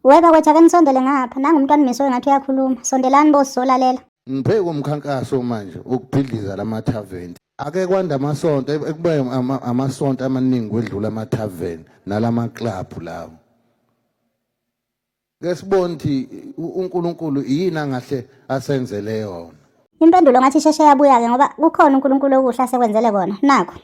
Weba kwethu ake nisondele ngapha nangumntwana miso ngathi uyakhuluma. Sondelani bosizolalela. Ngiphe kumkhankaso manje ukubhidliza lamathaveni. Ake kwanda amasonto ekube amasonto amaningi kwedlula amathaveni nalama club lawo. Ke sibone ukuthi uNkulunkulu yini angahle asenzele yona. Impendulo ngathi isheshe yabuya ke ngoba kukhona uNkulunkulu okuhle asekwenzele kona. Nakho.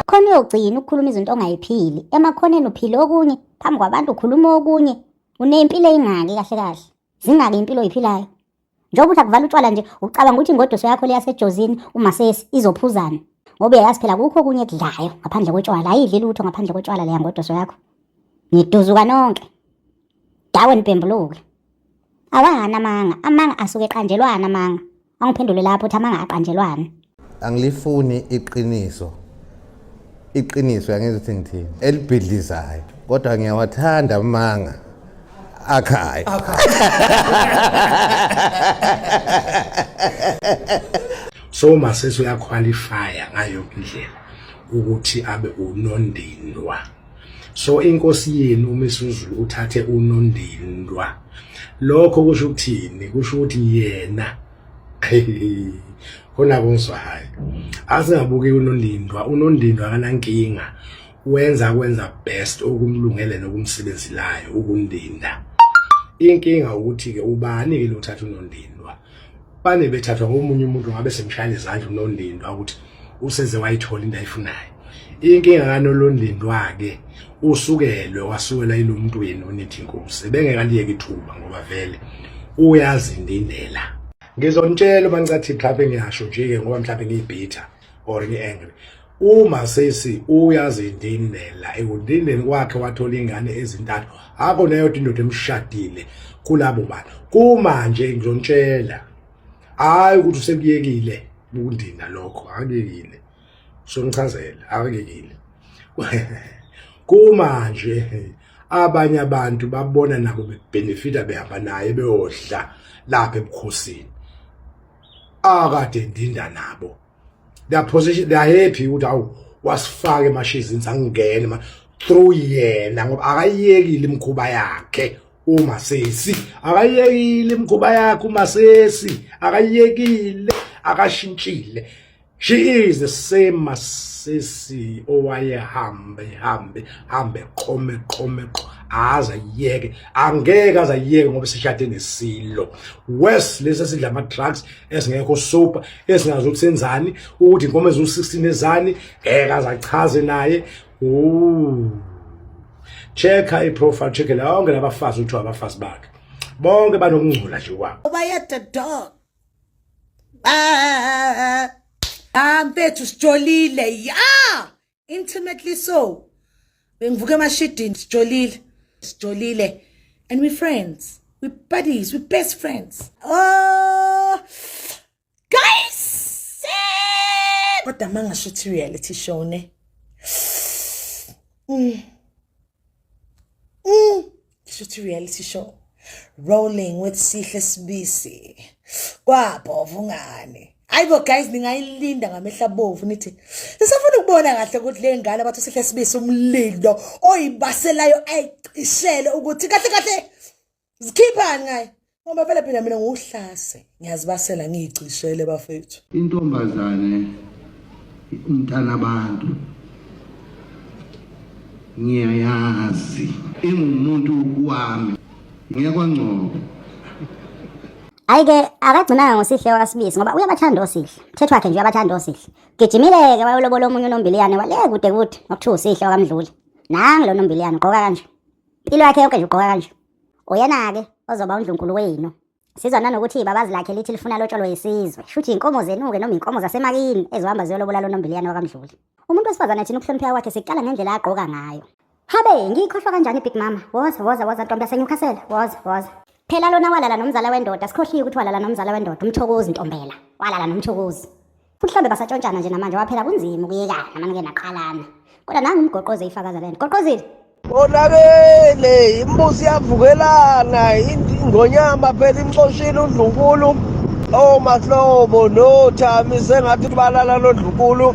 Khona uyogcina ukukhuluma izinto ongayiphili. Emakhoneni uphile okunye, phambi kwabantu ukhuluma okunye. Unempilo engaki kahle kahle. Zingaki impilo oyiphilayo. Njengoba uthi akuvala utshwala nje, ucabanga ukuthi ingodoso yakho le yasejozini umasesi izophuzana. Ngoba uyayazi phela kukho okunye ekudlayo ngaphandle kwetshwala. Ayidli lutho ngaphandle kwetshwala le yangodoso yakho. Niduzuka nonke. Dawe nipembuluke. Awangana amanga asuke eqanjelwana amanga. Angiphendule lapho uthi amanga aqanjelwana. Angilifuni iqiniso. Iqiniso angeze ukuthi ngithini. Elibhidlizayo. Kodwa ngiyawathanda amanga akhayo. So masesi uyaqualifya ngayo indlela ukuthi abe unondindwa. So inkosi yenu uMisuzulu uthathe unondindwa. Lokho kusho ukuthini? Kusho ukuthi yena khona kuzwayo. Asingabuki unondindwa kanankinga. Kwenza best okumlungele nokumsebenzilayo ukundinda. Inkinga ukuthi ke ubani ke lothatha unondindwa. Bane bethathwa ngomunye umuntu ngabe semshayela izandla unondindwa ukuthi useze wayithola into ayifunayo. Inkinga kaNolondindwa ke usukelwe wasukela ilomuntu wenu nithi inkosi bengekaliyeka ithuba ngoba vele uyazindindela. Ngizontshela bancathi mhlawumbe ngiyasho nje ke ngoba mhlawumbe ngiyibhitha or ngiangry. Uma sesi uyazindindela ekundindeni kwakhe wathola ingane ezintathu akho neyodwa indoda emshadile kulabo bantu. Kumanje ngizontshela hayi ukuthi usekuyekile ukundina lokho akuyekile. So ngichazela akuyekile. Kumanje abanye abantu babona nabo bebenefita behamba naye beyodla lapha ebukhosini. Akade ndinda nabo. Their position, they are happy ukuthi awu wasifaka emashizini sangena through yena ngoba akayekile imkhuba yakhe uMasesi. Akayekile imkhuba yakhe uMasesi. Akayekile, akashintshile. She is the same Masesi owayehambe qome aza yeke angeke aza yeke ngoba sishade nesilo west lesa sidla ama drugs esingekho sober esingazi ukusenzani ukuthi inkomo ezu16 ezani ngeke azachaze naye checka iprofile check la onke labafazi uthi abafazi bakhe bonke banokungcola nje kwabo bayada dog mfethu sijolile intimately so bengivuka emashidini sijolile and we friends, we buddies, we best friends. Oh guys, kodwa mangashuthi reality show ne shuthi reality show rolling with Sihle Sibisi kwabhovu ngane. Ayibo guys ningayilinda ngamehla bovu nithi sisafuna ukubona kahle ukuthi le ngane abathu Sihle Sibisi umlindo oyibaselayo ayicishele ukuthi kahle zikhiphani ngaye ngoba phela phela mina nguhlase ngiyazibasela ngiyicishele bafethu. Intombazane umntana abantu ngiyayazi ingumuntu wami ngiyakwangcobo. Ayike akagcinanga ngoSihle wakwaSibisi ngoba uyabathanda oSihle. Mthetho wakhe nje uyabathanda oSihle. Gijimileke bayolobola omunye uNombiliyane wale kude ngokuthiwa uSihle wakamdluli. Nangi lo Nombiliyane ugqoka kanje. Impilo yakhe yonke nje ugqoka kanje. Oyena ke ozoba uNdlunkulu wenu. Sizwa nanokuthi babazi lakhe lithi lifuna lotsholo yesizwe. Shuthi inkomo zenu ke noma inkomo zasemakini ezohamba ziyolobola lo Nombiliyane wakamdluli. Umuntu wesifazane thina ukuhlonipha kwakhe siqala ngendlela agqoka ngayo. Habe ngikhohlwa kanjani Big Mama? Woza Ntombi yaseNyukhasela. Woza. Phela lona walala nomzala wendoda sikhohliwe ukuthi walala nomzala wendoda uMthokozi Ntombela. Walala noMthokozi. Futhi mhlambe basatshontshana nje namanje waphela kunzima ukuyekana manje naqalana. Kodwa nangu umgoqoze ifakaza lento. Goqozile. Bonakele imbuzi yavukelana ingonyama phela imxoshile uNdlunkulu. Oh mahlobo no Thami sengathi balala noNdlunkulu